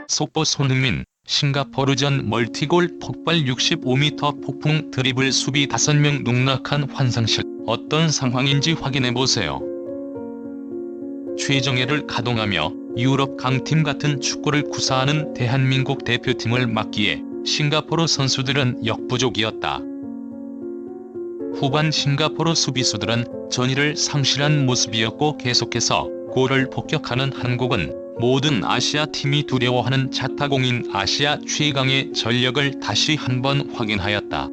속보 손흥민, 싱가포르전 멀티골 폭발 65m 폭풍 드리블 수비 5명 농락한 환상식. 어떤 상황인지 확인해보세요. 최정예를 가동하며 유럽 강팀 같은 축구를 구사하는 대한민국 대표팀을 막기에 싱가포르 선수들은 역부족이었다. 후반 싱가포르 수비수들은 전의를 상실한 모습이었고 계속해서 골을 폭격하는 한국은 모든 아시아 팀이 두려워하는 자타공인 아시아 최강의 전력을 다시 한번 확인하였다.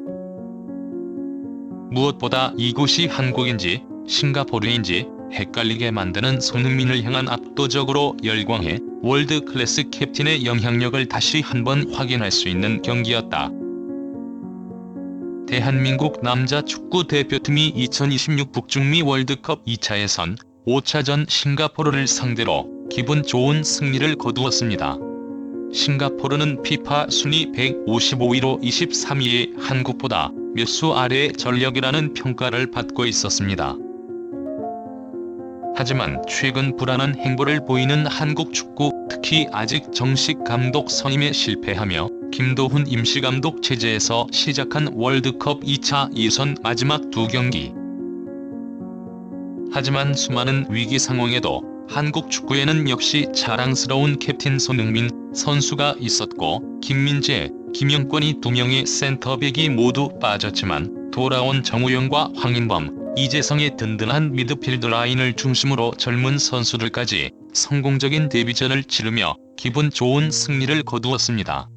무엇보다 이곳이 한국인지 싱가포르인지 헷갈리게 만드는 손흥민을 향한 압도적으로 열광해 월드 클래스 캡틴의 영향력을 다시 한번 확인할 수 있는 경기였다. 대한민국 남자 축구 대표팀이 2026 북중미 월드컵 2차 예선 5차전 싱가포르를 상대로 기분 좋은 승리를 거두었습니다. 싱가포르는 FIFA 순위 155위로 23위의 한국보다 몇 수 아래의 전력이라는 평가를 받고 있었습니다. 하지만 최근 불안한 행보를 보이는 한국 축구, 특히 아직 정식 감독 선임에 실패하며 김도훈 임시감독 체제에서 시작한 월드컵 2차 예선 마지막 2경기. 하지만 수많은 위기 상황에도 한국 축구에는 역시 자랑스러운 캡틴 손흥민 선수가 있었고 김민재, 김영권이 2명의 센터백이 모두 빠졌지만 돌아온 정우영과 황인범, 이재성의 든든한 미드필드 라인을 중심으로 젊은 선수들까지 성공적인 데뷔전을 치르며 기분 좋은 승리를 거두었습니다.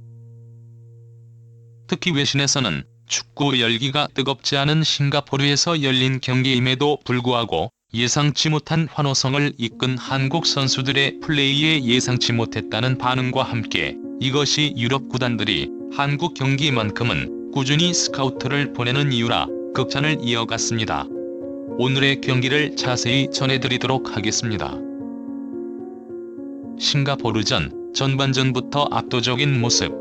특히 외신에서는 축구 열기가 뜨겁지 않은 싱가포르에서 열린 경기임에도 불구하고 예상치 못한 환호성을 이끈 한국 선수들의 플레이에 예상치 못했다는 반응과 함께 이것이 유럽 구단들이 한국 경기만큼은 꾸준히 스카우트를 보내는 이유라 극찬을 이어갔습니다. 오늘의 경기를 자세히 전해드리도록 하겠습니다. 싱가포르전 전반전부터 압도적인 모습.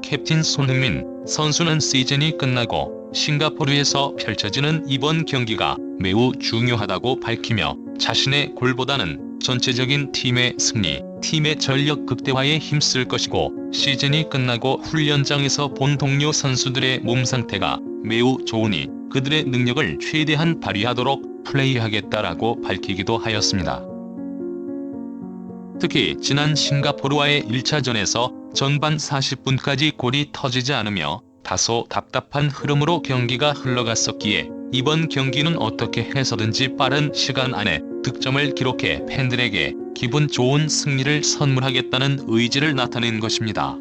캡틴 손흥민 선수는 시즌이 끝나고 싱가포르에서 펼쳐지는 이번 경기가 매우 중요하다고 밝히며 자신의 골보다는 전체적인 팀의 승리, 팀의 전력 극대화에 힘쓸 것이고 시즌이 끝나고 훈련장에서 본 동료 선수들의 몸 상태가 매우 좋으니 그들의 능력을 최대한 발휘하도록 플레이하겠다라고 밝히기도 하였습니다. 특히 지난 싱가포르와의 1차전에서 전반 40분까지 골이 터지지 않으며 다소 답답한 흐름으로 경기가 흘러갔었기에 이번 경기는 어떻게 해서든지 빠른 시간 안에 득점을 기록해 팬들에게 기분 좋은 승리를 선물하겠다는 의지를 나타낸 것입니다.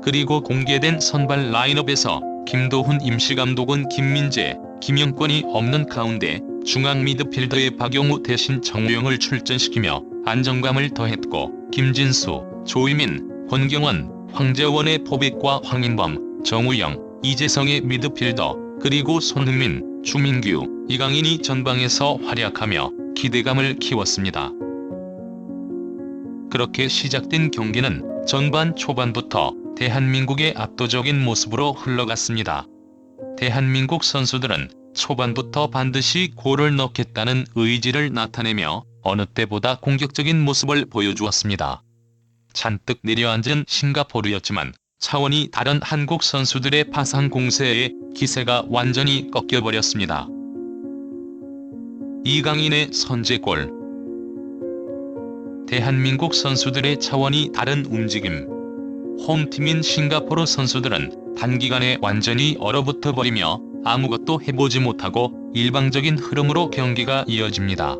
그리고 공개된 선발 라인업에서 김도훈 임시감독은 김민재, 김영권이 없는 가운데 중앙 미드필더의 박용우 대신 정우영을 출전시키며 안정감을 더했고 김진수, 조이민, 권경원, 황재원의 포백과 황인범, 정우영, 이재성의 미드필더, 그리고 손흥민, 주민규, 이강인이 전방에서 활약하며 기대감을 키웠습니다. 그렇게 시작된 경기는 전반 초반부터 대한민국의 압도적인 모습으로 흘러갔습니다. 대한민국 선수들은 초반부터 반드시 골을 넣겠다는 의지를 나타내며 어느 때보다 공격적인 모습을 보여주었습니다. 잔뜩 내려앉은 싱가포르였지만 차원이 다른 한국 선수들의 파상 공세에 기세가 완전히 꺾여버렸습니다. 이강인의 선제골. 대한민국 선수들의 차원이 다른 움직임. 홈팀인 싱가포르 선수들은 단기간에 완전히 얼어붙어 버리며 아무것도 해보지 못하고 일방적인 흐름으로 경기가 이어집니다.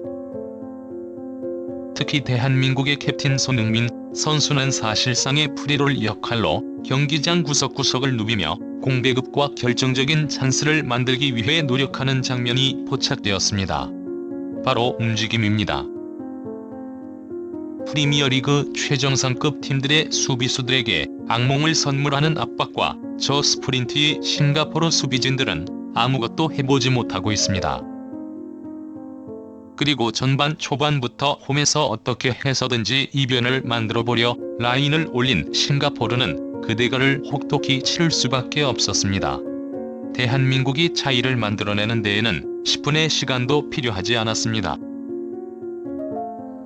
특히 대한민국의 캡틴 손흥민 선수는 사실상의 프리롤 역할로 경기장 구석구석을 누비며 공배급과 결정적인 찬스를 만들기 위해 노력하는 장면이 포착되었습니다. 바로 움직임입니다. 프리미어리그 최정상급 팀들의 수비수들에게 악몽을 선물하는 압박과 저 스프린트의 싱가포르 수비진들은 아무것도 해보지 못하고 있습니다. 그리고 전반 초반부터 홈에서 어떻게 해서든지 이변을 만들어보려 라인을 올린 싱가포르는 그 대결을 혹독히 치를 수밖에 없었습니다. 대한민국이 차이를 만들어내는 데에는 10분의 시간도 필요하지 않았습니다.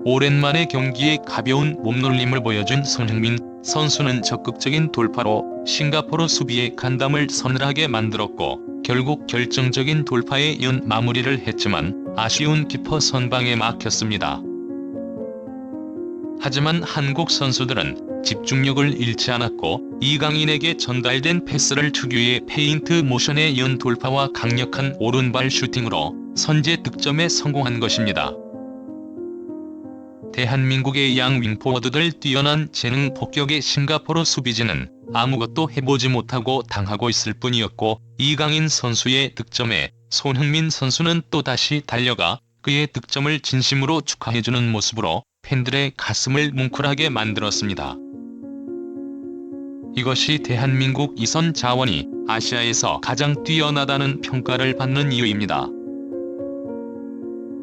오랜만에 경기에 가벼운 몸놀림을 보여준 손흥민 선수는 적극적인 돌파로 싱가포르 수비의 간담을 서늘하게 만들었고, 결국 결정적인 돌파에 이은 마무리를 했지만 아쉬운 키퍼 선방에 막혔습니다. 하지만 한국 선수들은 집중력을 잃지 않았고, 이강인에게 전달된 패스를 특유의 페인트 모션에 이은 돌파와 강력한 오른발 슈팅으로 선제 득점에 성공한 것입니다. 대한민국의 양 윙포워드들 뛰어난 재능 폭격의 싱가포르 수비진은 아무것도 해보지 못하고 당하고 있을 뿐이었고, 이강인 선수의 득점에 손흥민 선수는 또다시 달려가 그의 득점을 진심으로 축하해주는 모습으로 팬들의 가슴을 뭉클하게 만들었습니다. 이것이 대한민국 이선 자원이 아시아에서 가장 뛰어나다는 평가를 받는 이유입니다.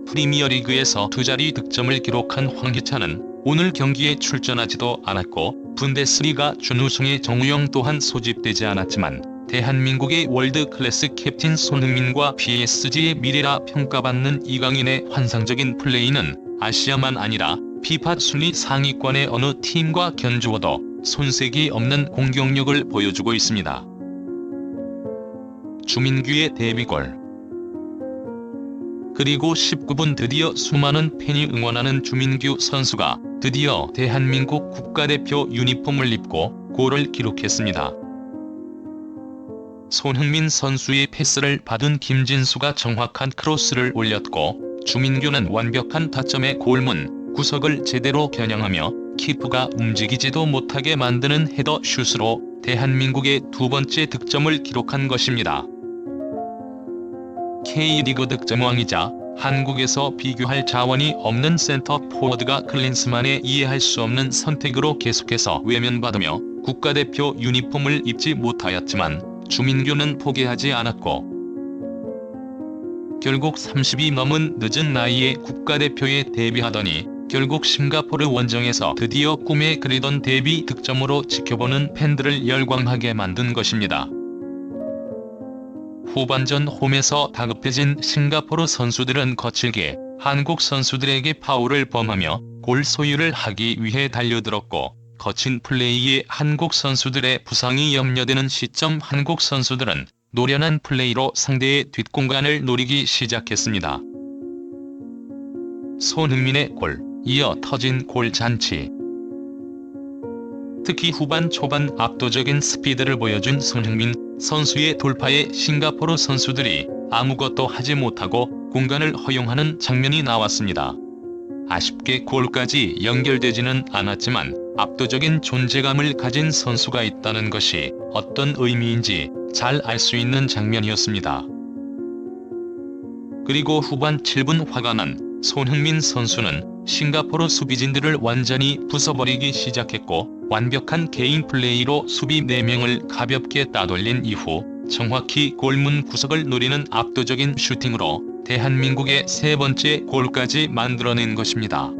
프리미어리그에서 두 자리 득점을 기록한 황희찬은 오늘 경기에 출전하지도 않았고, 분데스리가 준우승의 정우영 또한 소집되지 않았지만 대한민국의 월드클래스 캡틴 손흥민과 PSG의 미래라 평가받는 이강인의 환상적인 플레이는 아시아만 아니라 피파 순위 상위권의 어느 팀과 견주어도 손색이 없는 공격력을 보여주고 있습니다. 주민규의 데뷔골. 그리고 19분 드디어 수많은 팬이 응원하는 주민규 선수가 드디어 대한민국 국가대표 유니폼을 입고 골을 기록했습니다. 손흥민 선수의 패스를 받은 김진수가 정확한 크로스를 올렸고, 주민규는 완벽한 타점의 골문 구석을 제대로 겨냥하며 키퍼가 움직이지도 못하게 만드는 헤더 슛으로 대한민국의 두 번째 득점을 기록한 것입니다. K리그 득점왕이자 한국에서 비교할 자원이 없는 센터 포워드가 클린스만의 이해할 수 없는 선택으로 계속해서 외면받으며 국가대표 유니폼을 입지 못하였지만 주민규는 포기하지 않았고, 결국 30이 넘은 늦은 나이에 국가대표에 데뷔하더니 결국 싱가포르 원정에서 드디어 꿈에 그리던 데뷔 득점으로 지켜보는 팬들을 열광하게 만든 것입니다. 후반전 홈에서 다급해진 싱가포르 선수들은 거칠게 한국 선수들에게 파울을 범하며 골 소유를 하기 위해 달려들었고, 거친 플레이에 한국 선수들의 부상이 염려되는 시점 한국 선수들은 노련한 플레이로 상대의 뒷공간을 노리기 시작했습니다. 손흥민의 골, 이어 터진 골 잔치. 특히 후반 초반 압도적인 스피드를 보여준 손흥민 선수의 돌파에 싱가포르 선수들이 아무것도 하지 못하고 공간을 허용하는 장면이 나왔습니다. 아쉽게 골까지 연결되지는 않았지만 압도적인 존재감을 가진 선수가 있다는 것이 어떤 의미인지 잘 알 수 있는 장면이었습니다. 그리고 후반 7분 화가 난 손흥민 선수는 싱가포르 수비진들을 완전히 부숴버리기 시작했고, 완벽한 개인 플레이로 수비 4명을 가볍게 따돌린 이후 정확히 골문 구석을 노리는 압도적인 슈팅으로 대한민국의 세 번째 골까지 만들어낸 것입니다.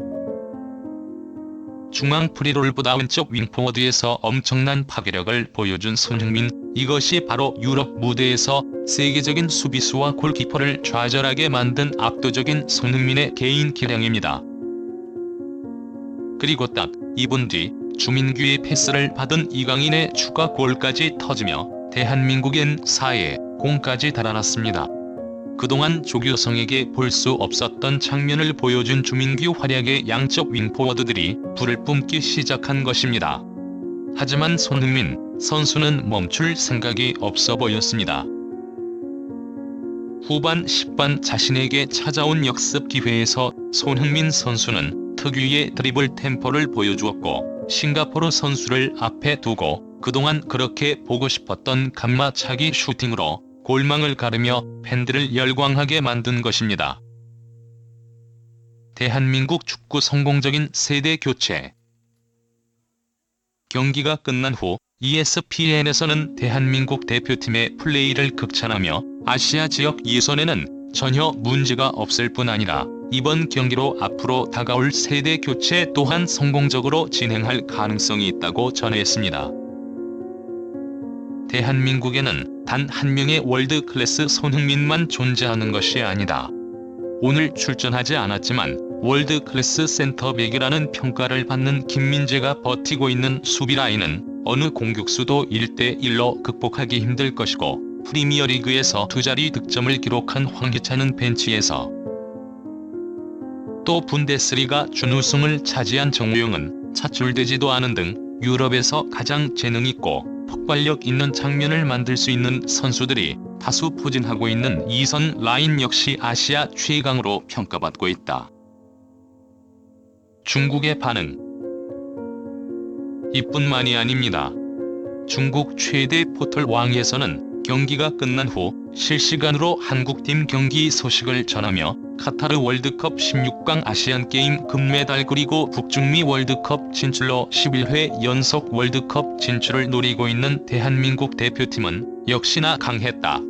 중앙 프리롤보다 왼쪽 윙포워드에서 엄청난 파괴력을 보여준 손흥민, 이것이 바로 유럽 무대에서 세계적인 수비수와 골키퍼를 좌절하게 만든 압도적인 손흥민의 개인 기량입니다. 그리고 딱 2분 뒤 주민규의 패스를 받은 이강인의 추가 골까지 터지며 대한민국엔 4-0까지 달아났습니다. 그동안 조규성에게 볼 수 없었던 장면을 보여준 주민규 활약에 양쪽 윙포워드들이 불을 뿜기 시작한 것입니다. 하지만 손흥민 선수는 멈출 생각이 없어 보였습니다. 후반 10반 자신에게 찾아온 역습 기회에서 손흥민 선수는 특유의 드리블 템포를 보여주었고, 싱가포르 선수를 앞에 두고 그동안 그렇게 보고 싶었던 감마차기 슈팅으로 골망을 가르며 팬들을 열광하게 만든 것입니다. 대한민국 축구 성공적인 세대 교체. 경기가 끝난 후 ESPN에서는 대한민국 대표팀의 플레이를 극찬하며 아시아 지역 예선에는 전혀 문제가 없을 뿐 아니라 이번 경기로 앞으로 다가올 세대 교체 또한 성공적으로 진행할 가능성이 있다고 전했습니다. 대한민국에는 단 한 명의 월드클래스 손흥민만 존재하는 것이 아니다. 오늘 출전하지 않았지만 월드클래스 센터백이라는 평가를 받는 김민재가 버티고 있는 수비라인은 어느 공격수도 1대1로 극복하기 힘들 것이고, 프리미어리그에서 두 자리 득점을 기록한 황희찬은 벤치에서, 또 분데스리가 준우승을 차지한 정우영은 차출되지도 않은 등 유럽에서 가장 재능있고 폭발력 있는 장면을 만들 수 있는 선수들이 다수 포진하고 있는 2선 라인 역시 아시아 최강으로 평가받고 있다. 중국의 반응 이뿐만이 아닙니다. 중국 최대 포털 왕에서는 경기가 끝난 후 실시간으로 한국팀 경기 소식을 전하며 카타르 월드컵 16강 아시안게임 금메달 그리고 북중미 월드컵 진출로 11회 연속 월드컵 진출을 노리고 있는 대한민국 대표팀은 역시나 강했다.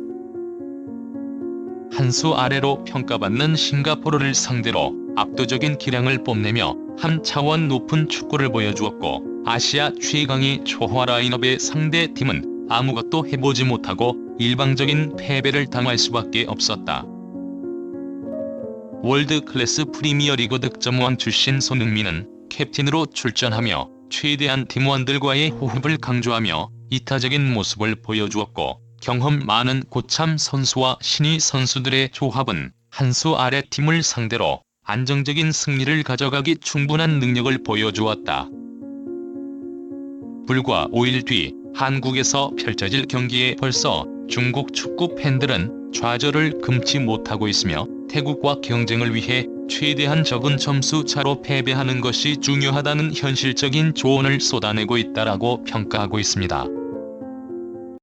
한 수 아래로 평가받는 싱가포르를 상대로 압도적인 기량을 뽐내며 한 차원 높은 축구를 보여주었고, 아시아 최강의 초화 라인업의 상대팀은 아무것도 해보지 못하고 일방적인 패배를 당할 수밖에 없었다. 월드클래스 프리미어리그 득점왕 출신 손흥민은 캡틴으로 출전하며 최대한 팀원들과의 호흡을 강조하며 이타적인 모습을 보여주었고, 경험 많은 고참 선수와 신의 선수들의 조합은 한 수 아래 팀을 상대로 안정적인 승리를 가져가기 충분한 능력을 보여주었다. 불과 5일 뒤 한국에서 펼쳐질 경기에 벌써 중국 축구 팬들은 좌절을 금치 못하고 있으며, 태국과 경쟁을 위해 최대한 적은 점수 차로 패배하는 것이 중요하다는 현실적인 조언을 쏟아내고 있다라고 평가하고 있습니다.